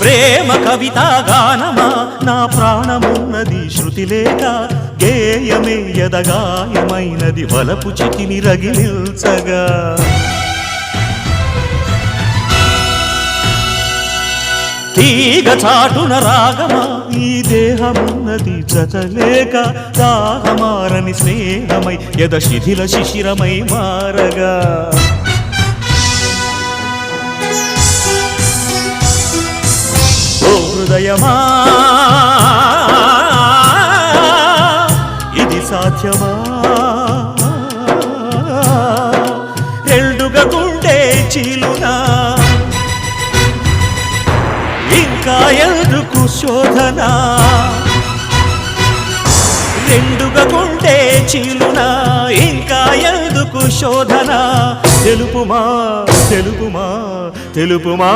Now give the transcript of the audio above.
ప్రేమ కవిత గానమా నా ప్రాణమున్నది శృతి లేక గేయమే యదగాయమైనది వలపు చితిని రగిలిల్చగా తీగ చాటున రాగమా ఈ దేహమున్నది జతలేక దాహమారని స్నేహమై యద శిథిల శిశిరమై మారగా హృదయమా ఇది సాధ్యమా రెండుగా గుండె చీలునా ఇంకా ఎందుకు శోధన రెండుగా గుండె చీలునా ఇంకా ఎందుకు శోధన తెలుపుమా తెలుపుమా తెలుపుమా